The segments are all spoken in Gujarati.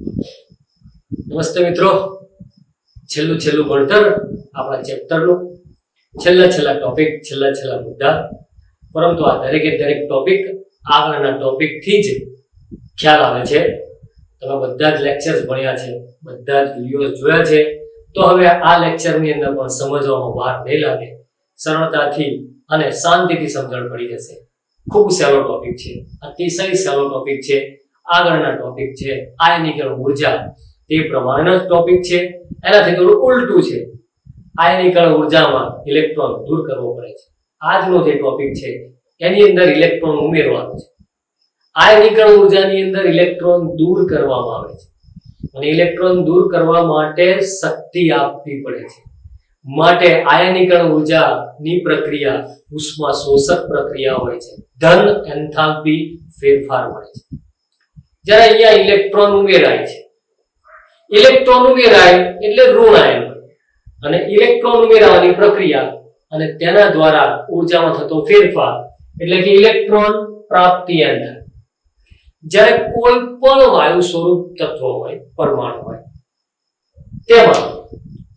નમસ્તે મિત્રો, છેલ્લું ભણતર આપણા ચેપ્ટરનું છેલ્લા ટોપિક, છેલ્લા મુદ્દા, પરંતુ આ દરેકે દરેક ટોપિક આગળના ટોપિકથી જ ખ્યાલ આવે છે. તમે બધા જ લેક્ચર્સ ભણ્યા છે, બધા જ વિડીયોઝ જોયા છે, તો હવે આ લેક્ચરની અંદર પણ સમજવામાં વાર નહીં લાગે, સરળતાથી અને શાંતિથી સમજણ પડી જશે. ખૂબ સહેલો ટોપિક છે, અતિશય સહેલો ટોપિક છે. આગળના ટોપિક છે આયનીકરણ ઉર્જા, તે પ્રમાણેનો જ ટોપિક છે, એનાથી થોડું ઉલટું છે. આયનીકરણ ઉર્જામાં ઇલેક્ટ્રોન દૂર કરવો પડે છે. આજનો જે ટોપિક છે એની અંદર ઇલેક્ટ્રોન ઉમેરવાનો છે. આયનીકરણ ઉર્જાની અંદર ઇલેક્ટ્રોન દૂર કરવામાં આવે છે અને ઇલેક્ટ્રોન દૂર કરવા માટે શક્તિ આપવી પડે છે. માટે આયનીકરણ ઉર્જાની પ્રક્રિયા ઉષ્મા શોષક પ્રક્રિયા હોય છે. ધન એન્થાલ્પી ફેરફાર મળે છે. જ્યારે અહીંયા ઇલેક્ટ્રોન ઉમેરાય છે, ઇલેક્ટ્રોન ઉમેરાય એટલે ઋણ આયન, અને ઇલેક્ટ્રોન ઉમેરવાની પ્રક્રિયા અને તેના દ્વારા ઉર્જામાં થતો ફેરફાર એટલે કે ઇલેક્ટ્રોન પ્રાપ્તિ એન્થાલ્પી. જ્યારે કોઈ પણ વાયુ સ્વરૂપ તત્વ હોય, પરમાણુ હોય, તેમાં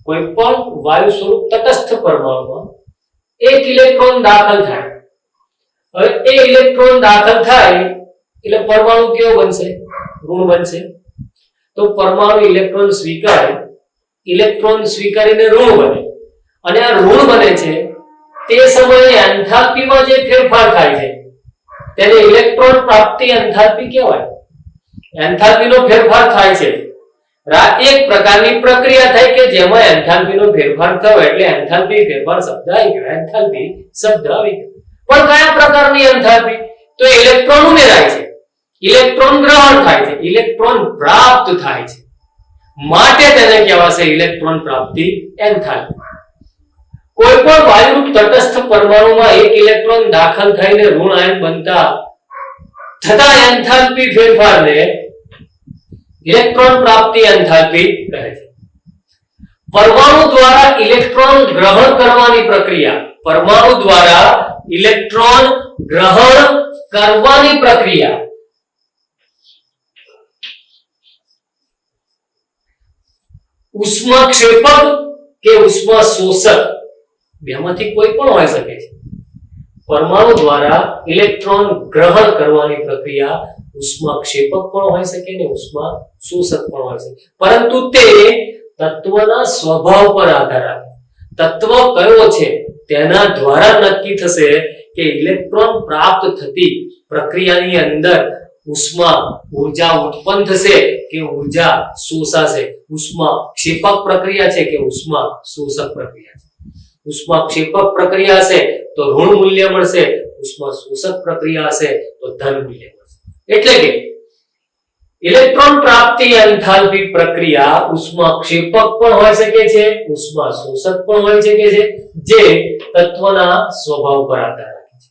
કોઈ પણ વાયુ સ્વરૂપ તટસ્થ પરમાણુમાં એક ઇલેક્ટ્રોન દાખલ થાય. હવે એ ઇલેક્ટ્રોન દાખલ થાય એટલે પરમાણુ કેવો બનશે? ઋણ બનશે. તો પરમાણુ ઇલેક્ટ્રોન સ્વીકારીને ઋણ બને, અને આ ઋણ બને છે તે સમયે એન્થાલ્પીમાં જે ફેરફાર થાય છે તેને ઇલેક્ટ્રોન પ્રાપ્તિ એન્થાલ્પી કહેવાય. એન્થાલ્પીનો ફેરફાર થાય છે, એક પ્રકારની પ્રક્રિયા થાય કે જેમાં એન્થાલ્પીનો ફેરફાર થયો એટલે એન્થાલ્પી ફેરફાર શબ્દ આવી ગયો, એન્થાલ્પી શબ્દ આવી ગયો. પણ કયા પ્રકારની એન્થાલ્પી? તો ઇલેક્ટ્રોન ઉમેરાય છે, ઇલેક્ટ્રોન ગ્રહણ થાય છે, ઇલેક્ટ્રોન પ્રાપ્ત થાય છે, માટે તેને કહેવાશે ઇલેક્ટ્રોન પ્રાપ્તિ એન્થાલ્પી. કોઈ પણ વાયુ તટસ્થ પરમાણુમાં એક ઇલેક્ટ્રોન દાખલ થઈને ઋણ આયન બનતા થતા એન્થાલ્પી ફેરફારને ઇલેક્ટ્રોન પ્રાપ્તિ એન્થાલ્પી કહે છે. પરમાણુ દ્વારા ઇલેક્ટ્રોન ગ્રહણ કરવાની પ્રક્રિયા, પરમાણુ દ્વારા ઇલેક્ટ્રોન ગ્રહણ કરવાની પ્રક્રિયા ઉષ્માક્ષેપક કે ઉષ્મા શોષક બેમાંથી કોઈ પણ હોઈ શકે છે. પરમાણુ દ્વારા ઇલેક્ટ્રોન ગ્રહણ કરવાની પ્રક્રિયા ઉષ્માક્ષેપક પણ હોઈ શકે અને ઉષ્મા શોષક પણ હોઈ શકે, પરંતુ તે તત્વના સ્વભાવ પર આધાર રાખે. તત્વ કયો છે તેના દ્વારા નક્કી થશે કે ઇલેક્ટ્રોન પ્રાપ્ત થતી પ્રક્રિયાની અંદર ઉષ્મા ઉર્જા ઉત્પન્ન થશે કે ઉર્જા શોષાશે. ઉષ્મા ક્ષેપક પ્રક્રિયા છે કે ઉષ્મા શોષક પ્રક્રિયા છે. ઉષ્મા ક્ષેપક પ્રક્રિયા હશે તો ઋણ મૂલ્ય મળશે, ઉષ્મા શોષક પ્રક્રિયા હશે તો ધન મૂલ્ય મળશે. એટલે કે ઇલેક્ટ્રોન પ્રાપ્તિ એન્થાલ્પી પ્રક્રિયા ઉષ્મા ક્ષેપક પણ હોઈ શકે છે, ઉષ્મા શોષક પણ હોઈ શકે છે, જે તત્વના સ્વભાવ પર આધાર રાખે છે.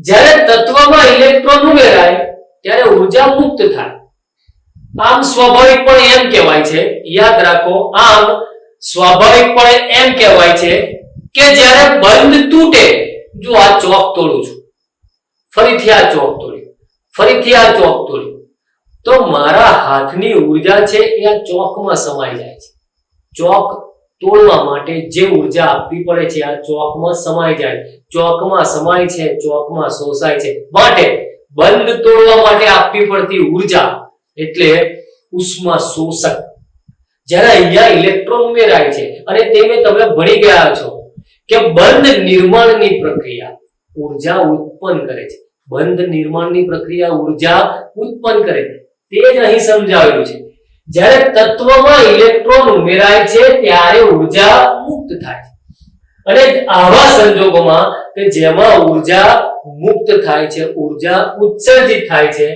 જ્યારે તત્વમાં ઇલેક્ટ્રોન ઉમેરાય ત્યારે ઉર્જા મુક્ત થાય. આમ સ્વાભાવિકપણે એમ કહેવાય છે, યાદ રાખો, આમ સ્વાભાવિકપણે એમ કહેવાય છે કે જ્યારે બંધ તૂટે, જો આ ચોક તોડું છું, ફરીથી આ ચોક તોડ્યું, ફરીથી આ ચોક તોડ્યું, તો મારા હાથની ઉર્જા છે એ આ ચોકમાં સમાઈ જાય છે. ચોક તોડવા માટે જે ઉર્જા આપવી પડે છે આ ચોકમાં સમાઈ જાય, ચોકમાં સમાય છે, ચોકમાં શોષાય છે. માટે બંધ તોડવા માટે આપવી પડતી ઉર્જા એટલે ઉષ્મા શોષક. જ્યારે અહીંયા ઇલેક્ટ્રોન ઉમેરાય છે અને તમે ભણી ગયા છો કે બંધ નિર્માણની પ્રક્રિયા ઉર્જા ઉત્પન્ન કરે છે. બંધ નિર્માણની પ્રક્રિયા ઉર્જા ઉત્પન્ન કરે છે, તે જ અહીં સમજાવેલું છે. જ્યારે તત્વમાં ઇલેક્ટ્રોન ઉમેરાય છે ત્યારે ઉર્જા મુક્ત થાય છે, અને આવા સંજોગોમાં કે જેમાં ઉર્જા મુક્ત થાય છે, ઉર્જા ઉત્સર્જિત થાય છે,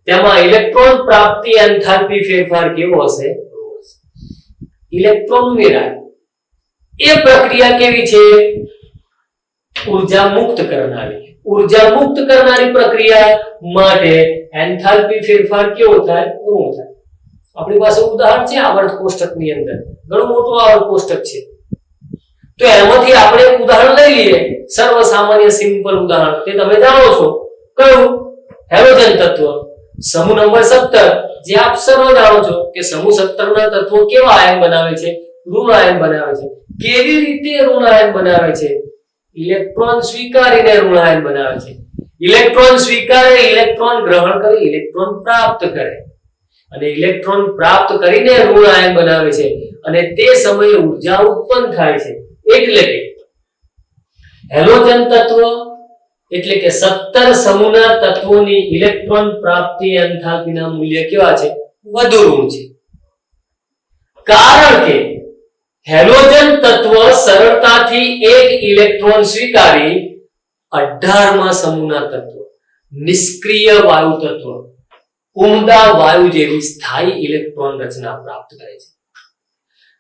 તેમાં ઇલેક્ટ્રોન પ્રાપ્તિ એન્થાલ્પી ફેરફાર કેવો હશે? ઇલેક્ટ્રોન ઉમેરાય એ પ્રક્રિયા કેવી છે? ઉર્જા મુક્ત કરનારી. ઉર્જા મુક્ત કરનારી પ્રક્રિયા માટે એન્થાલ્પી ફેરફાર કેવો થાય? ઋણ થાય. આપણી પાસે ઉદાહરણ છે આવર્ત કોષ્ટકની અંદર, ઘણું મોટું આવર્ત કોષ્ટક છે, તો એમાંથી આપણે એક ઉદાહરણ લઈ લઈએ, સર્વસામાન્ય સિમ્પલ ઉદાહરણ. તે તમે જાણો છો, કયું? હેલોજન તત્વ. સમૂહ નંબર 17 જે આપ સર્વ જાણો છો કે સમૂહ 17 ના તત્વો કેવા આયન બનાવે છે? ઋણ આયન બનાવે છે. કેવી રીતે ઋણ આયન બનાવે છે? ઇલેક્ટ્રોન સ્વીકારીને ઋણ આયન બનાવે છે. ઇલેક્ટ્રોન સ્વીકારે, ઇલેક્ટ્રોન ગ્રહણ કરે, ઇલેક્ટ્રોન પ્રાપ્ત કરે અને ઇલેક્ટ્રોન પ્રાપ્ત કરીને ઋણ આયન બનાવે છે અને તે સમયે ઊર્જા ઉત્પન્ન થાય છે. એટલે કે હેલોજન તત્વ એટલે કે 17 સમૂહના તત્વોની ઇલેક્ટ્રોન પ્રાપ્તિ એન્થાલ્પીના મૂલ્ય કેવા છે? વધુ ઋણ છે. કારણ કે હેલોજન તત્વ સરળતાથી એક ઇલેક્ટ્રોન સ્વીકારી 18મા સમૂહના તત્વ નિષ્ક્રિય વાયુ તત્વ ઉમદા વાયુ જેવી સ્થાયી ઇલેક્ટ્રોન રચના પ્રાપ્ત કરે છે.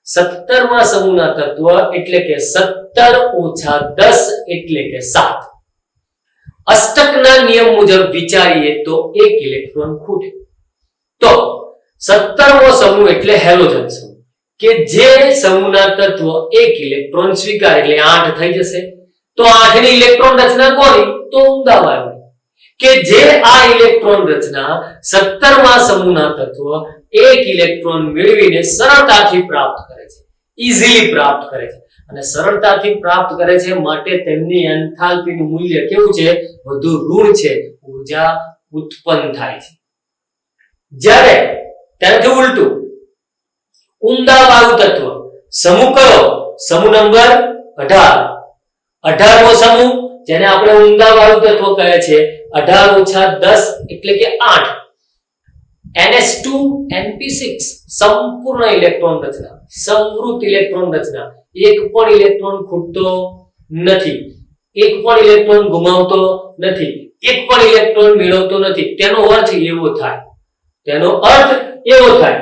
17મા સમૂહના તત્વ એટલે કે 17 - 10 એટલે કે 7. અષ્ટકના નિયમ મુજબ વિચારીએ તો એક ઇલેક્ટ્રોન ખૂટે. તો 17મો સમૂહ એટલે હેલોજન સમૂહ કે જે સમૂહના તત્વ એક ઇલેક્ટ્રોન સ્વીકારે એટલે 8 થઈ જશે. તો 8 ની ઇલેક્ટ્રોન રચના કોની? તો ઉમદા વાયુની. કે જે આ ઇલેક્ટ્રોન રચના 17મા સમૂહના તત્વ એક ઇલેક્ટ્રોન મેળવીને સરળતાથી પ્રાપ્ત કરે છે, ઈઝીલી પ્રાપ્ત કરે છે અને સરળતાથી પ્રાપ્ત કરે છે માટે તેમની એન્થાલ્પીનું મૂલ્ય કેવું છે? વધુ ઋણ છે. ઊર્જા ઉત્પન્ન થાય છે. જ્યારે ત્યારથી ઉલટું ઉમદા વાયુ તત્વ સમૂહ કયો? સમૂહ નંબર 18. 18મો સમૂહ જેને આપણે ઉમદા વાયુ તત્વ કહે છે 18 - 10 એટલે કે 8. NH2 NP6 સંપૂર્ણ ઇલેક્ટ્રોન રચના, સમૃદ્ધ ઇલેક્ટ્રોન રચના. એક પણ ઇલેક્ટ્રોન ખૂટતો નથી, એક પણ ઇલેક્ટ્રોન ગુમાવતો નથી, એક પણ ઇલેક્ટ્રોન મેળવતો નથી. તેનો અર્થ એવો થાય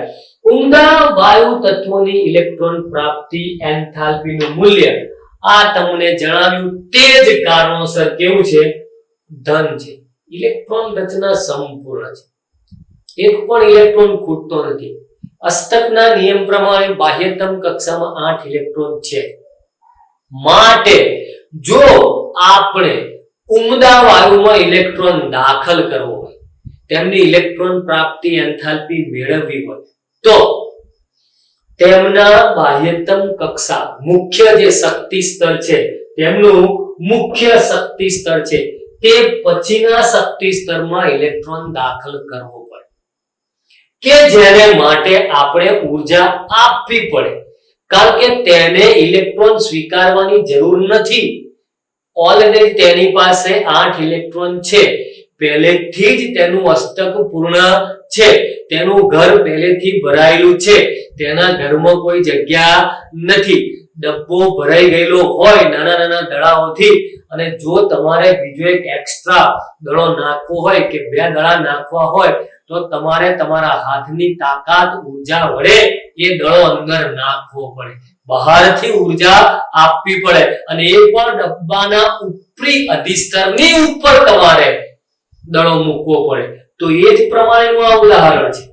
ઉમદા વાયુ તત્વોની ઇલેક્ટ્રોન પ્રાપ્તિ એન્થાલ્પીનું મૂલ્ય આ તમને જણાવ્યું તે જ કારણોસર કેવું છે? ધન છે. ઇલેક્ટ્રોન રચના સંપૂર્ણ છે, એક પણ ઇલેક્ટ્રોન ખૂટતો નથી. અષ્ટકના નિયમ પ્રમાણે બાહ્યતમ કક્ષામાં 8 ઇલેક્ટ્રોન છે. માટે જો આપણે ઉમદા વાયુમાં ઇલેક્ટ્રોન દાખલ કરવો હોય, તેમની ઇલેક્ટ્રોન પ્રાપ્તિ એન્થાલ્પી મેળવવી હોય તો તેમના બાહ્યતમ કક્ષા મુખ્ય જે શક્તિ સ્તર છે, તેમનું મુખ્ય શક્તિ સ્તર છે તે પછીના શક્તિ સ્તરમાં ઇલેક્ટ્રોન દાખલ કરવો પડે કે જેને માટે આપણે ઊર્જા આપવી પડે. કારણ કે તેને ઇલેક્ટ્રોન સ્વીકારવાની જરૂર નથી. ઓલરેડી તેની પાસે 8 ઇલેક્ટ્રોન છે. પહેલેથી જ તેનું અષ્ટક પૂર્ણ છે, તેનું ઘર પહેલેથી ભરાયેલું છે, તેના ઘરમાં કોઈ જગ્યા નથી. ડબ્બો ભરાઈ ગયેલો હોય નાના નાના દડાઓથી અને જો તમારે બીજો એક એક્સ્ટ્રા દડો નાખવો હોય કે 2 દડા નાખવા હોય તો તમારે તમારા હાથની તાકાત ઊર્જા વડે એ દડો અંદર નાખવો પડે, બહારથી ઊર્જા આપવી પડે અને એ પણ ડબ્બાના ઉપરી અધિસ્તરની ઉપર તમારે દડો મૂકવો પડે. તો એ જ પ્રમાણેનું આ ઉદાહરણ છે.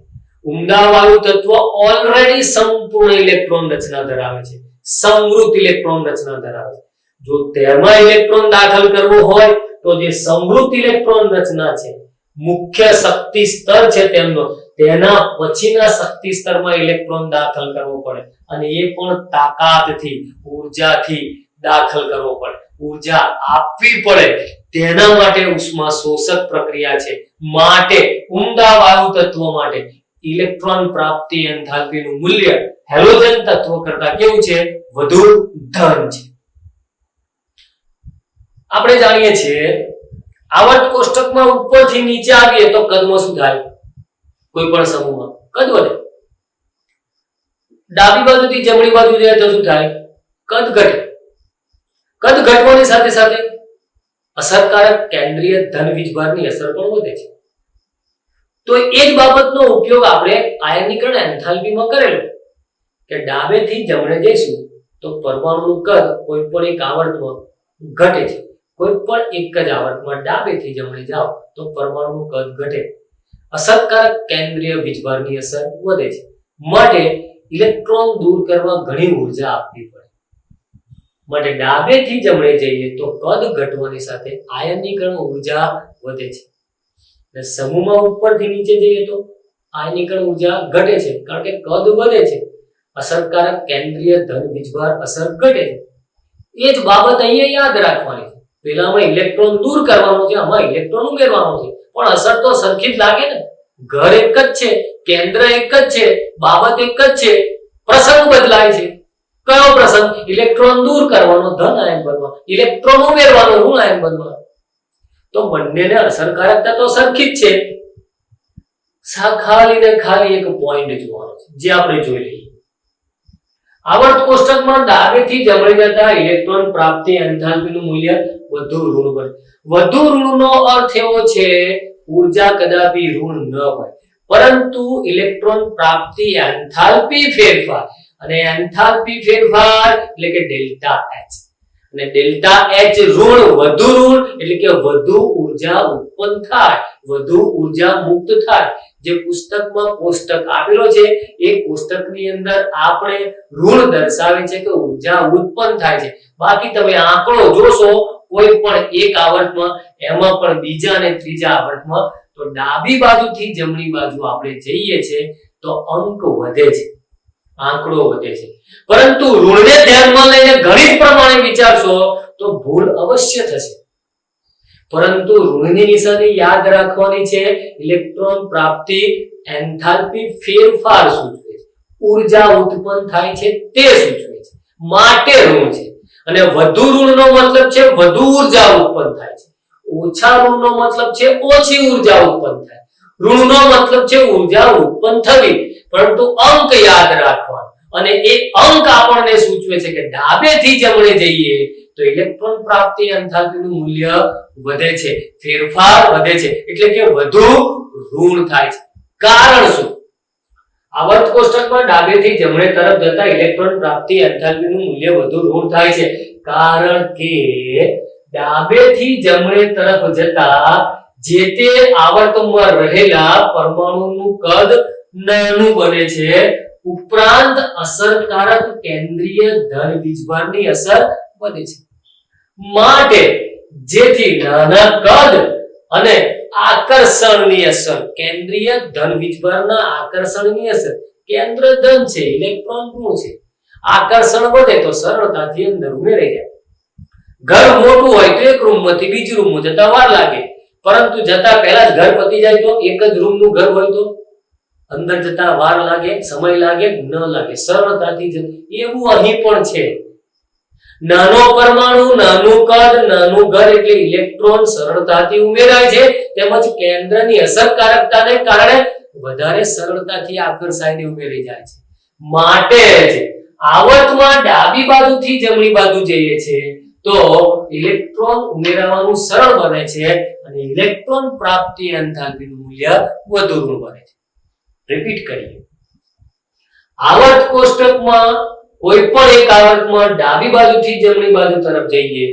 ઉમદા વાયુ તત્વ ઓલરેડી સંપૂર્ણ ઇલેક્ટ્રોન રચના ધરાવે છે, સમૃદ્ધ ઇલેક્ટ્રોન રચના ધરાવે છે. જો તેમાં ઇલેક્ટ્રોન દાખલ કરવો હોય તો જે સમૃદ્ધ ઇલેક્ટ્રોન રચના છે, મુખ્ય શક્તિ સ્તર છે તેમનો, તેના પછીના શક્તિ સ્તરમાં ઇલેક્ટ્રોન દાખલ કરવો પડે અને એ પણ તાકાતથી, ઊર્જાથી દાખલ કરવો પડે, ઊર્જા આપવી પડે. તેના માટે ઉષ્મા શોષક પ્રક્રિયા છે. માટે ઉમદા વાયુ તત્વો માટે ઇલેક્ટ્રોન પ્રાપ્તિ એન્થાલ્પીનું મૂલ્ય હેલોજન તત્વો કરતા કેવું છે? વધુ ધન છે. આપણે જાણીએ છીએ આવર્ત કોષ્ટકમાં ઉપરથી નીચે આવીએ તો કદમાં શું થાય? કોઈ પણ સમૂહમાં કદ વધે. ડાબી બાજુથી જમણી બાજુ જાય તો શું થાય? કદ ઘટે. કદ ઘટવાની સાથે સાથે અસરકારક કેન્દ્રીય ધન વીજભારની અસર પણ વધે છે. તો એ જ બાબતનો ઉપયોગ આપણે આયનીકરણ એન્થાલ્પીમાં કરેલો કે ડાબેથી જમણે જઈશું તો પરમાણુનું કદ કોઈ પણ એક આવર્તમાં ઘટે છે, કોઈ પણ એક જ આવર્તમાં ડાબેથી જમણે જાઓ તો પરમાણુનું કદ ઘટે. અસરકારક કેન્દ્રીય વીજભારની અસર વધે છે. માટે ઇલેક્ટ્રોન દૂર કરવા ઘણી ઊર્જા આપવી પડે. માટે ડાબેથી જમણે જઈએ તો કદ ઘટવાની સાથે આયનીકરણ ઊર્જા વધે છે. અને સમૂહમાં ઉપરથી નીચે જઈએ તો આયનીકરણ ઉર્જા ઘટે છે, કારણ કે કદ વધે છે. અસરકારક કેન્દ્રીય ધન વીજભાર અસર ઘટે છે. એ જ બાબત અહીંયા યાદ રાખવાની છે. પેલામાં ઇલેક્ટ્રોન દૂર કરવાનો છે, આમાં ઇલેક્ટ્રોન ઉમેરવાનો છે, પણ અસર તો સરખી જ લાગે ને. ઘર એક જ છે, કેન્દ્ર એક જ છે, બાબત એક જ છે, પ્રસંગ બદલાય છે. કયો પ્રસંગ? ઇલેક્ટ્રોન દૂર કરવાનો, ધન આયન બનવાનો, ઇલેક્ટ્રોન ઉમેરવાનો, ઋણ આયન બનવાનો. તો બંનેને અસરકારકતા તો સરખી જ છે. ખાલી ને ખાલી એક પોઈન્ટ જોવાનો છે, જે આપણે જોઈ લઈએ. આવર્ત કોષ્ટકમાં ડાબેથી જમણે જતા ઇલેક્ટ્રોન પ્રાપ્તિ એન્થાલ્પીનું મૂલ્ય વધુ ઋણ બને. વધુ ઋણનો અર્થ એવો છે ઊર્જા કદાપી ઋણ ન હોય, પરંતુ ઇલેક્ટ્રોન પ્રાપ્તિ એન્થાલ્પી ફેરફાર, અને એન્થાલ્પી ફેરફાર એટલે કે ડેલ્ટા એચ, અને ડેલ્ટા એચ ઋણ, વધુ ઋણ એટલે કે વધુ ઊર્જા ઉત્પન્ન થાય, વધુ ઊર્જા મુક્ત થાય. જે પુસ્તકમાં કોષ્ટક આપેલો છે એ કોષ્ટકની અંદર આપણે ઋણ દર્શાવે છે કે ઊર્જા ઉત્પન્ન થાય છે. બાકી તમે આંકડો જોશો કોઈ પણ એક આવર્તમાં, એમાં પણ બીજા અને ત્રીજા આવર્તમાં, તો ડાબી બાજુથી જમણી બાજુ આપણે જઈએ છે તો અંક વધે છે, આંકડો વધે છે. પરંતુ ઋણને ધ્યાનમાં લઈને ગણિત પ્રમાણે વિચારશો તો ભૂલ અવશ્ય થશે. પરંતુ ઋણની નિશાની યાદ રાખવાની છે. ઇલેક્ટ્રોન પ્રાપ્તિ એન્થાલ્પી ફેરફાર સૂચવે છે, ઊર્જા ઉત્પન્ન થાય છે તે સૂચવે છે, માટે ઋણ છે. અને વધુ ઋણનો મતલબ છે વધુ ઊર્જા ઉત્પન્ન થાય છે, ઓછા ઋણનો મતલબ છે ઓછી ઊર્જા ઉત્પન્ન થાય. ઋણનો મતલબ છે ઊર્જા ઉત્પન્ન થવી, પરંતુ અંક યાદ રાખવાનો, અને એ અંક આપણને સૂચવે છે કે ડાબેથી જમણે જઈએ તો ઇલેક્ટ્રોન પ્રાપ્તિ એન્થાલ્પીનું મૂલ્ય વધે છે, ફેરફાર વધે છે, એટલે કે વધુ ઋણ થાય છે. કારણ શું? આવર્ત કોષ્ટકમાં ડાબેથી જમણે તરફ જતા ઇલેક્ટ્રોન પ્રાપ્તિ એન્થાલ્પીનું મૂલ્ય વધુ ઋણ થાય છે, કારણ કે ડાબેથી જમણે તરફ જતા જે તે આવર્તમાં રહેલા પરમાણુનું કદ નાનું બને છે, ઉપરાંત અસરકારક કેન્દ્રીય ધન વીજભારની અસર વધે છે. માટે જેથી નાના કદ અને આકર્ષણની અસર, કેન્દ્રીય ધન વીજભારના આકર્ષણની અસર, કેન્દ્ર ધન છે, ઇલેક્ટ્રોન ઋણ છે, આકર્ષણ વધે તો સરળતાથી અંદર ઉમેરાઈ જાય. ઘર મોટું હોય તો એક રૂમમાંથી બીજી રૂમમાં જતા વાર લાગે, પરંતુ જતા પહેલા જ ઘર પતી જાય તો, એક જ રૂમનું ઘર હોય તો અંદર જતા વાર લાગે, સમય લાગે, ન લાગે, સરળતાથી જતું. એવું અહીં પણ છે. નાનો પરમાણુ, નાનું કદ, નાનું ઘર એટલે ઇલેક્ટ્રોન સરળતાથી ઉમેરાય છે, તેમજ કેન્દ્રની અસરકારકતાને કારણે વધારે સરળતાથી આકર્ષાઈને ઉમેરી જાય છે. માટે જ આવર્તમાં ડાબી બાજુથી જમણી બાજુ જઈએ છે તો ઇલેક્ટ્રોન ઉમેરવાનું સરળ બને છે, અને ઇલેક્ટ્રોન પ્રાપ્તિ એન્થાલ્પીનું મૂલ્ય વધુ ઋણ બને છે. રિપીટ કરીએ. આવર્ત કોષ્ટકમાં કોઈ પણ એક આવર્તમાં ડાબી બાજુથી જમણી બાજુ તરફ જઈએ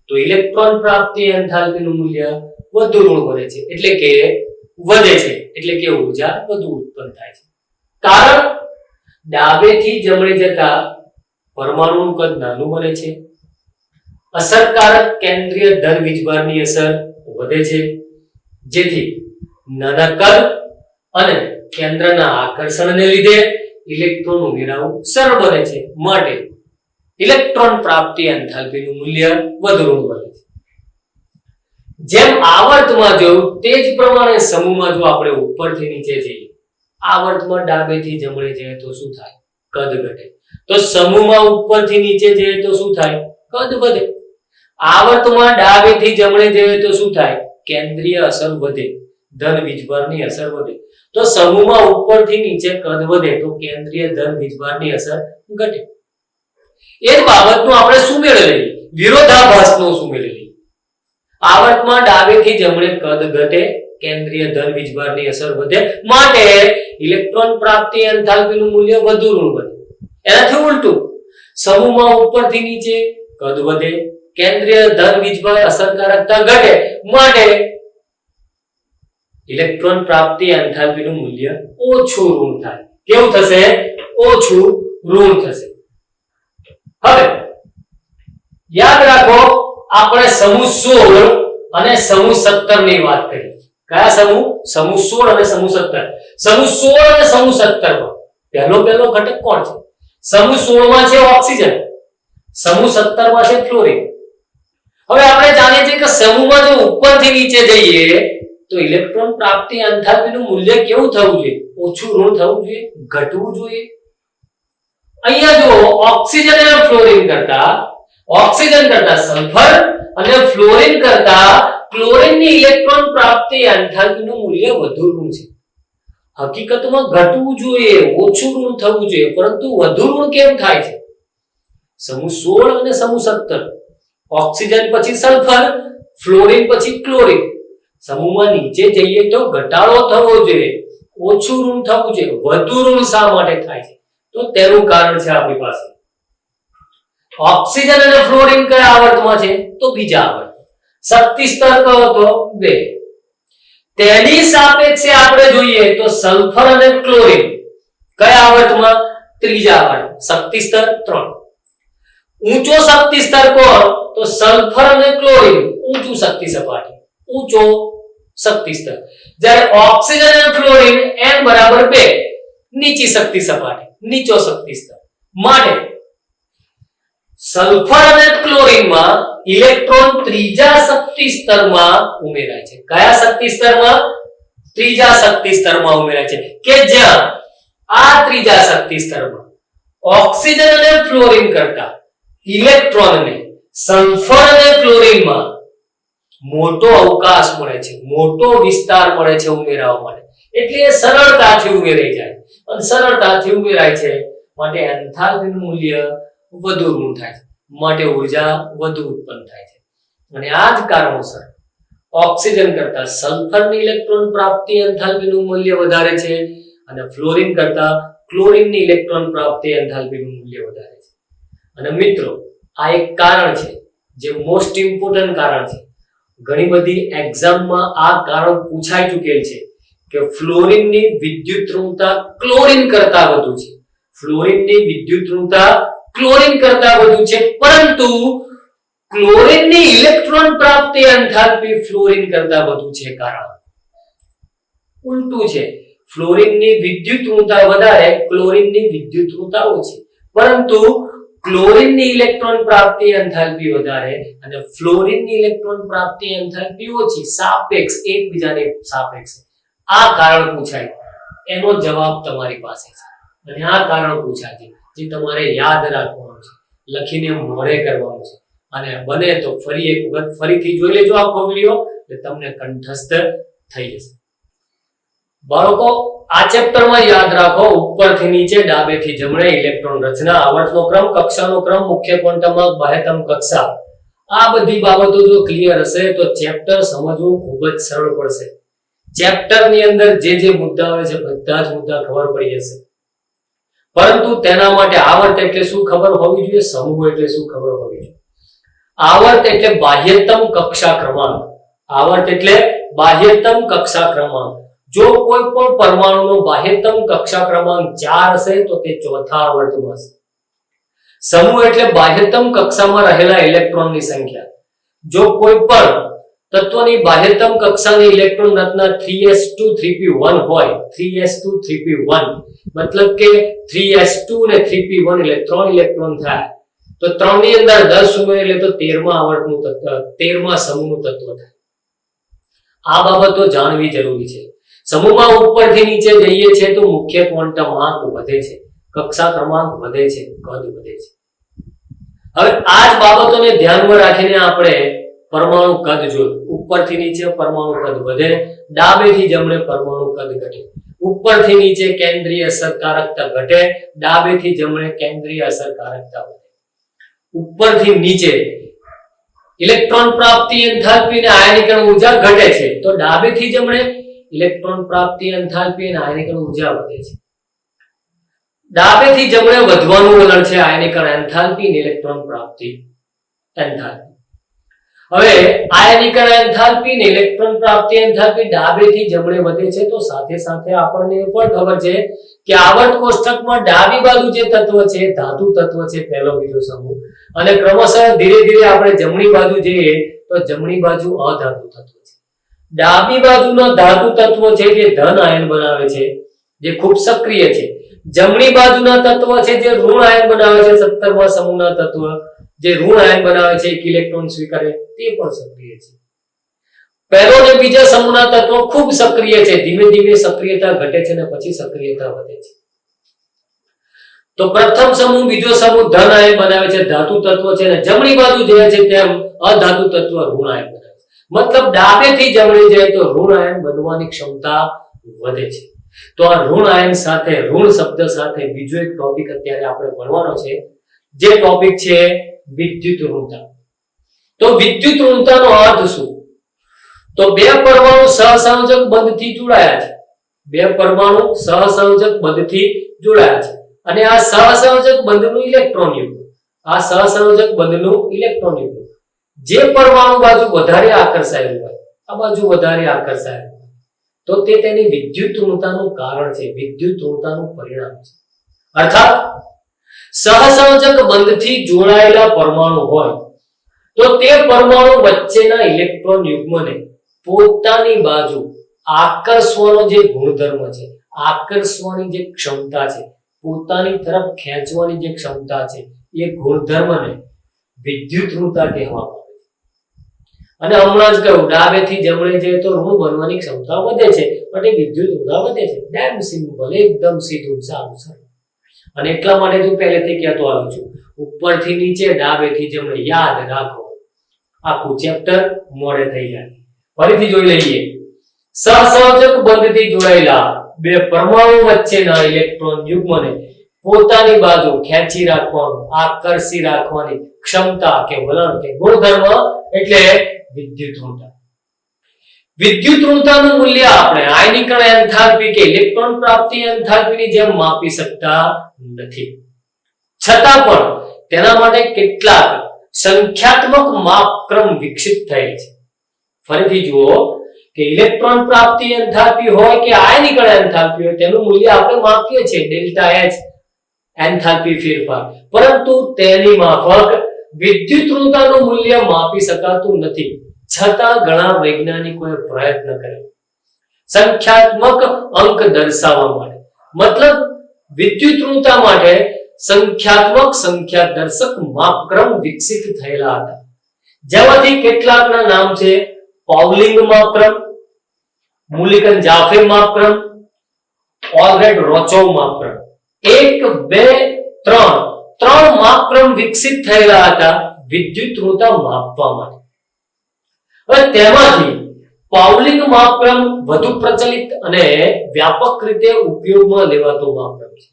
તો ઇલેક્ટ્રોન પ્રાપ્તિ એન્થાલ્પીનું મૂલ્ય વધુ ઋણ બને છે, એટલે કે વધે છે, એટલે કે ઊર્જા વધુ ઉત્પન્ન થાય છે. કારણ ડાબેથી જમણે જતા પરમાણુનું કદ નાનું બને છે, અસરકારક કેન્દ્રીય ધન વીજભારની અસર વધે છે, જેથી નાના કદ અને કેન્દ્રના આકર્ષણને લીધે ઇલેક્ટ્રોન ઉમેરાવું સરળ બને છે. માટે ઇલેક્ટ્રોન પ્રાપ્તિ એન્થાલ્પીનું મૂલ્ય વધુ ઋણ બને છે. જેમ આવર્તમાં જોયું તે જ પ્રમાણે સમૂહમાં જો આપણે ઉપરથી નીચે જઈએ, આવર્તમાં ડાબેથી જમણે જઈએ તો શું થાય? કદ ઘટે. તો સમૂહમાં ઉપરથી નીચે જઈએ તો શું થાય? કદ વધે. આવર્તમાં ડાબેથી જમણે જઈએ તો શું થાય? કેન્દ્રીય અસર વધે, ધન વીજભારની અસર વધે. તો સમૂહમાં ઉપરથી નીચે કદ વધે તો કેન્દ્રીય ધન વીજભારની અસર ઘટે. એ જ બાબતનું આપણે સુમેળ લઈએ, વિરોધાભાસનો સુમેળ લઈએ. આવર્તમાં ડાબેથી જમણે કદ ઘટે, કેન્દ્રીય ધન વીજભારની અસર વધે, માટે ઇલેક્ટ્રોન પ્રાપ્તિ એન્થાલ્પીનું મૂલ્ય વધુ ઋણ બને. એનાથી ઉલટું, સમૂહમાં ઉપરથી નીચે કદ વધે, કેન્દ્રીય ધન વીજભાર અસરકારકતા ઘટે, માટે ઇલેક્ટ્રોન પ્રાપ્તિ એન્થાલ્પીનું મૂલ્ય ઓછું ઋણ થાય. કેવું થશે? ઓછું ઋણ થશે. હવે યાદ રાખો, આપણે સમૂહ 16 અને સમૂહ 17 ની વાત કરી. કયા સમૂહ? સમૂહ 16 અને સમૂહ 17. સમૂહ 16 અને સમૂહ 17 માં પહેલો ઘટક કોણ છે? સમૂહ 16 માં છે ઓક્સિજન, સમૂહ 17 માં છે ફ્લોરિન. હવે આપણે જાણીએ છીએ કે સમૂહમાં જો ઉપરથી નીચે જઈએ તો ઇલેક્ટ્રોન પ્રાપ્તિ એન્થાલ્પીનું મૂલ્ય કેવું થવું જોઈએ? ઓછું ઋણ થવું જોઈએ, ઘટવું જોઈએ. અહીંયા જો ઓક્સિજન અને ફ્લોરિન કરતા સલ્ફર અને ફ્લોરિન કરતા ક્લોરીનની ઇલેક્ટ્રોન પ્રાપ્તિ એન્થાલ્પીનું મૂલ્ય વધુ ઋણ છે. હકીકતમાં ઘટવું જોઈએ, ઓછું ઋણ થવું જોઈએ, પરંતુ વધુ ઋણ કેમ થાય છે? સમૂહ 16 અને સમૂહ 17, ઓક્સિજન પછી સલ્ફર, ફ્લોરિન પછી ક્લોરીન. સમૂહમાં નીચે જઈએ તો ઘટાડો થવો જોઈએ, ઓછું ઋણ થવું જોઈએ, વધુ ઋણ શા માટે થાય છે? તો તેનું કારણ છે આપણી પાસે ઓક્સિજન અને ફ્લોરિન કયા આવર્તમાં છે? તો બીજા આવર્ત. શક્તિ સ્તર કયો તો? 2. તેની સાપેક્ષે આપણે જોઈએ તો સલ્ફર અને ક્લોરીન કયા આવર્તમાં? ત્રીજા આવર્ત. શક્તિ સ્તર 3. ઊંચો શક્તિ સ્તર કોણ? તો સલ્ફર અને ક્લોરીન ઊંચું શક્તિ સપાટી, ઊંચો શક્તિ સ્તર. જ્યારે ઓક્સિજન અને ફ્લોરિન n બરાબર 2 નીચી શક્તિ સપાટી, નીચો શક્તિ સ્તર. માટે સલ્ફર અને ક્લોરીનમાં ઇલેક્ટ્રોન ત્રીજા શક્તિ સ્તરમાં ઉમેરાય છે. કયા શક્તિ સ્તરમાં? ત્રીજા શક્તિ સ્તરમાં ઉમેરાય છે કે જ્યાં આ ત્રીજા શક્તિ સ્તરમાં ઓક્સિજન અને ફ્લોરિન કરતા ઇલેક્ટ્રોનને સલ્ફર અને ક્લોરીનમાં મોટો અવકાશ મળે છે, મોટો વિસ્તાર મળે છે ઉમેરવા માટે. એટલે એ સરળતાથી ઉમેરાઈ જાય અને સરળતાથી ઉમેરાય છે માટે એન્થાલ્પીનું મૂલ્ય વધુ ઋણ થાય છે, માટે ઊર્જા વધુ ઉત્પન્ન થાય છે. અને આ જ કારણોસર ઓક્સિજન કરતા સલ્ફરની ઇલેક્ટ્રોન પ્રાપ્તિ એન્થાલ્પીનું મૂલ્ય વધારે છે અને ફ્લોરિન કરતા ક્લોરીનની ઇલેક્ટ્રોન પ્રાપ્તિ એન્થાલ્પીનું મૂલ્ય વધારે છે. અને મિત્રો, આ એક કારણ છે જે મોસ્ટ ઇમ્પોર્ટન્ટ કારણ છે. ઘણી બધી એક્ઝામમાં આ કારણ પૂછાઈ ચૂકેલ છે કે ફ્લોરિનની વિદ્યુત ઋણતા ક્લોરીન કરતા વધુ છે, ફ્લોરિનની વિદ્યુત ઋણતા ક્લોરીન કરતા વધુ છે, પરંતુ ક્લોરીનની ઇલેક્ટ્રોન પ્રાપ્તિ એન્થાલ્પી ફ્લોરિન કરતા વધુ છે. કારણ ઉલટું છે, ફ્લોરિનની વિદ્યુત ઋણતા વધારે, ક્લોરીનની વિદ્યુત ઋણતા ઓછી, પરંતુ ક્લોરીનની ઇલેક્ટ્રોન પ્રાપ્તિ એન્થાલ્પી વધારે અને ફ્લોરિનની ઇલેક્ટ્રોન પ્રાપ્તિ એન્થાલ્પી ઓછી, સાપેક્ષ, એકબીજાને સાપેક્ષ. આ કારણ પૂછાય, એનો જવાબ તમારી પાસે છે. અને આ કારણ પૂછાય છે જે તમારે યાદ રાખવાનું છે, લખીને મોઢે કરવાનું છે. અને બને તો ફરી એક વખત ફરીથી જોઈ લેજો આખો વિડિયો, એટલે તમને કંઠસ્થ થઈ જશે. બાળકો, આ ચેપ્ટરમાં યાદ રાખો, ઉપરથી નીચે, ડાબેથી જમણે, ઇલેક્ટ્રોન રચના, આવર્તનો ક્રમ, કક્ષાનો ક્રમ, મુખ્ય ક્વોન્ટમમાં, બાહ્યતમ કક્ષા. આ બધી બાબતો જો ક્લિયર હશે તો ચેપ્ટર સમજવું ખૂબ જ સરળ પડશે. ચેપ્ટરની અંદર જે મુદ્દા આવે છે બધા જ મુદ્દા ખબર પડી જશે. પરંતુ તેના માટે આવર્ત એટલે શું ખબર હોવી જોઈએ, સમૂહ એટલે શું ખબર હોવી જોઈએ. આવર્ત એટલે બાહ્યતમ કક્ષા ક્રમાંક. આવર્ત એટલે બાહ્યતમ કક્ષા ક્રમાંક. જો કોઈ પણ પરમાણુનો બાહ્યતમ કક્ષા ક્રમાંક 4 હશે તો તે ચોથા આવર્તમાં હશે. સમૂહ એટલે બાહ્યતમ કક્ષામાં રહેલા ઇલેક્ટ્રોનની સંખ્યા. જો કોઈ પણ તત્વની બાહ્યતમ કક્ષાની ઇલેક્ટ્રોન રચના 3s2 3p1 હોય, 3s2 3p1 મતલબ કે 3s2 અને 3p1 એટલે 3 ઇલેક્ટ્રોન થાય, તો 3 ની અંદર 10 ઉમેરે એટલે તો 13મા આવર્તનું તત્વ, 13મા સમૂહનું તત્વ થાય. આ બાબતો જાણવી જરૂરી છે. સમૂહમાં ઉપરથી નીચે જઈએ છે તો મુખ્ય ક્વોન્ટમ આંક વધે છે, કક્ષા ક્રમાંક વધે છે, કદ વધે છે. હવે આ જ બાબતોને ધ્યાનમાં રાખીને આપણે પરમાણુ કદ જોયું. ઉપરથી નીચે પરમાણુ કદ વધે, ડાબેથી જમણે પરમાણુ કદ ઘટે. ઉપરથી નીચે કેન્દ્રીય અસરકારકતા ઘટે, ડાબેથી જમણે કેન્દ્રીય અસરકારકતા વધે. ઉપરથી નીચે ઇલેક્ટ્રોન પ્રાપ્તિ એન્થાલ્પી અને આયનીકરણ ઊર્જા ઘટે છે, તો ડાબેથી જમણે ઇલેક્ટ્રોન પ્રાપ્તિ એન્થાલ્પી અને આયનીકરણ ઊર્જા વધે છે. ડાબેથી જમણે વધવાનું વલણ છે આયનીકરણ એન્થાલ્પી અને ઇલેક્ટ્રોન પ્રાપ્તિ એન્થાલ્પી. હવે આયનીકરણ એન્થાલ્પી અને ઇલેક્ટ્રોન પ્રાપ્તિ એન્થાલ્પી ડાબેથી જમણે વધે છે, તો સાથે સાથે આપણને એ પણ ખબર છે કે આવર્ત કોષ્ટકમાં ડાબી બાજુ જે તત્વ છે ધાતુ તત્વ છે, પહેલો બીજો સમૂહ, અને ક્રમશઃ ધીરે ધીરે આપણે જમણી બાજુ જઈએ તો જમણી બાજુ અધાતુ તત્વ છે. ડાબી બાજુનો ધાતુ તત્વ છે જે ધન આયન બનાવે છે, જે ખૂબ સક્રિય છે. જમણી બાજુના તત્વ છે જે ઋણ આયન બનાવે છે, 17મા સમૂહના તત્વ જે ઋણ આયન બનાવે છે, એક ઇલેક્ટ્રોન સ્વીકારે, તે પણ સક્રિય છે. પહેલો અને બીજા સમૂહના તત્વો ખૂબ સક્રિય છે, ધીમે ધીમે સક્રિયતા ઘટે છે અને પછી સક્રિયતા વધે છે. તો પ્રથમ સમૂહ, બીજો સમૂહ ધન આયન બનાવે છે, ધાતુ તત્વ છે, અને જમણી બાજુ જે છે તેમ અધાતુ તત્વ ઋણ આયન બનાવે છે. મતલબ ડાબેથી જમણે જાય તો ઋણ આયન બનવાની ક્ષમતા વધે છે. તો આ ઋણ આયન સાથે, ઋણ શબ્દ સાથે બીજો એક ટોપિક અત્યારે આપણે ભણવાનો છે, જે ટોપિક છે વિદ્યુત ઋણતા. તો વિદ્યુત ઋણતાનો અર્થ શું? તો બે પરમાણુ સહસંયોજક બંધથી જોડાયા છે. બે પરમાણુ સહસંયોજક બંધથી જોડાયા છે અને આ સહસંયોજક બંધનું ઇલેક્ટ્રોન યુગ્મ, આ સહસંયોજક બંધનું ઇલેક્ટ્રોન યુગ્મ જે પરમાણુ બાજુ વધારે આકર્ષાયેલું હોય, આ બાજુ વધારે આકર્ષાયેલું હોય, તો તે તેની વિદ્યુત ઋણતાનું કારણ છે, વિદ્યુત ઋણતાનું પરિણામ છે. અર્થાત સહસંયોજક બંધથી જોડાયેલા પરમાણુ હોય તો તે પરમાણુ વચ્ચેના ઇલેક્ટ્રોન યુગ્મને પોતાની બાજુ આકર્ષવાનો જે ગુણધર્મ છે, આકર્ષવાની જે ક્ષમતા છે, પોતાની તરફ ખેંચવાની જે ક્ષમતા છે, એ ગુણધર્મને વિદ્યુત ઋણતા કહેવામાં આવે છે. અને હમણાં જ કહ્યું, ડાબેથી જમણે જાય તો ઋણ બનવાની ક્ષમતા વધે છે, પણ એ વિદ્યુત ઋણતા વધે છે. ડેમ સિમ્પલ, એકદમ સીધું સારું સરળ. અને એટલા માટે હું પહેલેથી કહેતો આવ્યો છું, ઉપરથી નીચે, ડાબેથી જમણે, યાદ રાખો. આખું ચેપ્ટર મોડે થઈ જાય. ફરીથી જોઈ લઈએ. સહસંયોજક બંધથી જોડાયેલા બે પરમાણુ વચ્ચેના ઇલેક્ટ્રોન યુગ્મને પોતાની બાજુ ખેંચી રાખવાનું, આકર્ષી રાખવાની ક્ષમતા કે વલણ કે ગુણધર્મ એટલે વિદ્યુત ઋણતા. વિદ્યુત ઋણતાનું મૂલ્ય આપણે આયનીકરણ એન્થાલ્પી કે ઇલેક્ટ્રોન પ્રાપ્તિ એન્થાલ્પીની જેમ માપી શકતા નથી. છતાં પણ તેના માટે કેટલાક સંખ્યાત્મક માપક્રમ વિકસિત થયેલ છે. ફરીથી જુઓ કે ઇલેક્ટ્રોન પ્રાપ્તિ એન્થાલ્પી હોય કે આયનીકરણ એન્થાલ્પી હોય, તેનું મૂલ્ય આપણે માપીએ છીએ ડેલ્ટા H એન્થાલ્પી ફેરફાર, પરંતુ તેની માફક વિદ્યુત ઋણતાનું મૂલ્ય માપી શકાતું નથી. છતાં ઘણા વૈજ્ઞાનિકોએ પ્રયત્ન કર્યો સંખ્યાત્મક અંક દર્શાવવા માટે. મતલબ વિદ્યુત ઋણતા માટે સંખ્યાત્મક સંખ્યા દર્શક માપક્રમ વિકસિત થયેલા હતા, જેમાંથી કેટલાકના નામ છે પાઉલિંગ માપક્રમ, મુલિકન જાફે માપક્રમ, ઓલરેડ રોચોવ માપક્રમ. 1, 2, 3 ત્રણ માપક્રમ વિકસિત થયેલા હતા વિદ્યુત ઋણતા માપવા માટે. હવે તેમાંથી પાઉલિંગ માપક્રમ વધુ પ્રચલિત અને વ્યાપક રીતે ઉપયોગમાં લેવાતો માપક્રમ છે,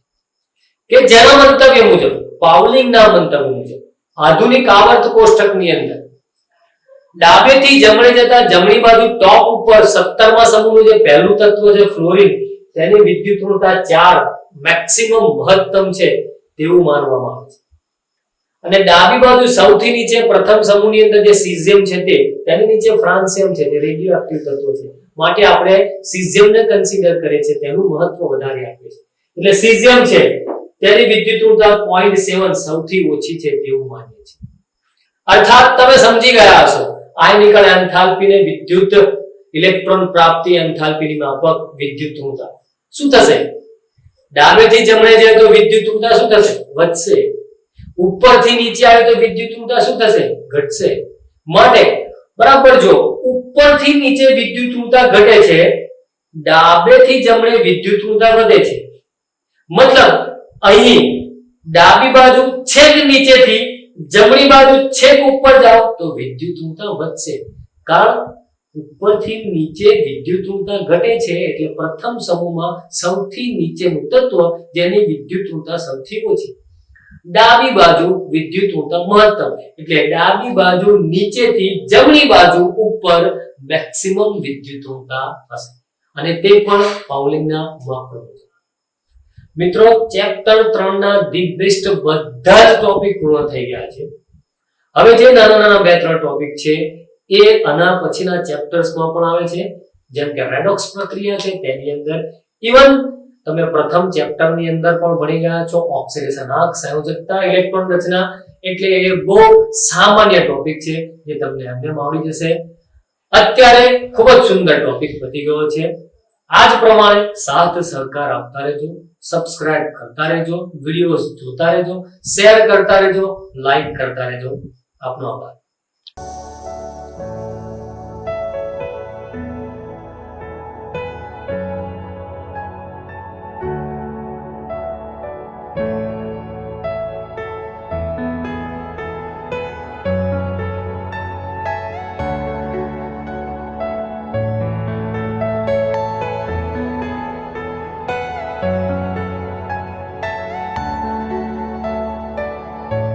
કે જેના મંતવ્ય મુજબ, પાઉલિંગના મંતવ્ય મુજબ, આધુનિક આવર્ત કોષ્ટકની અંદર ડાબેથી જમણે જતા જમણી બાજુ ટોપ ઉપર 17મા સમૂહનું જે પહેલું તત્વ છે ફ્લોરિન, તેની વિદ્યુત ઋણતા 4 મેક્સિમમ મહત્તમ છે તેવું માનવામાં આવે છે. અને ડાબી બાજુ સૌથી નીચે પ્રથમ સમૂહની અંદર જે સીઝિયમ છે તેની નીચે ફ્રાન્સિયમ છે, જે રેડિયોએક્ટિવ તત્વ છે, માટે આપણે સીઝિયમને કન્સિડર કરીએ છીએ, તેનું મહત્વ વધારે આપીએ છીએ. એટલે સીઝિયમ છે તેની વિદ્યુત ઋણતા 0.7 સૌથી ઓછી છે તેવું માનીએ છીએ. અર્થાત તમે સમજી ગયા હશો, આયનીકરણ એન્થાલ્પીને વિદ્યુત ઇલેક્ટ્રોન પ્રાપ્તિ એન્થાલ્પીની માફક વિદ્યુત ઋણતા શું થશે? ડાબેથી જમણે જાય તો વિદ્યુત ઋણતા શું થશે? વધશે. ઉપરથી નીચે આવે તો વિદ્યુત ઋણતા શું થશે? ઘટશે. માટે બરાબર જો, ઉપરથી નીચે વિદ્યુત ઋણતા ઘટે છે, ડાબેથી જમણે વિદ્યુત ઋણતા વધે છે. મતલબ અહીં ડાબી બાજુ છેક નીચેથી જમણી બાજુ છેક ઉપર જાઓ તો વિદ્યુત ઋણતા વધશે. કારણ ઉપરથી નીચે વિદ્યુત ઋણતા ઘટે છે, એટલે પ્રથમ સમૂહમાં સૌથી નીચેનું તત્વ જેની વિદ્યુત ઋણતા સૌથી ઓછી, ડાબી બાજુ વિદ્યુત ઋણતા મહત્તમ, એટલે ડાબી બાજુ નીચેથી જમણી બાજુ ઉપર મેક્સિમમ વિદ્યુત ઋણતા હશે. અને તે પણ પાઉલિંગના માપક્રમ છે. મિત્રો, ચેપ્ટર 3 ના ધી બેસ્ટ બધા જ ટોપિક પૂર્ણ થઈ ગયા છે. હવે જે નાના નાના 2-3 ટોપિક છે એ આના પછીના ચેપ્ટર્સમાં પણ આવે છે, જેમ કે રેડોક્સ પ્રક્રિયા છે તેની અંદર, ઇવન તમે પ્રથમ ચેપ્ટરની અંદર પણ ભણી ગયા છો ઓક્સિડેશન આંક, સંયોજકતા, ઇલેક્ટ્રોન રચના. એટલે એ બહુ સામાન્ય ટોપિક છે જે તમને એમને આવડી જશે. અત્યારે ખૂબ જ સુંદર ટોપિક પતી ગયો છે. આજ પ્રમાણે સાથ સહકાર આપતા રહેજો, સબસ્ક્રાઇબ કરતા રહેજો, વિડીયોઝ જોતા રહેજો, શેર કરતા રહેજો, લાઈક કરતા રહેજો. આપનો આભાર.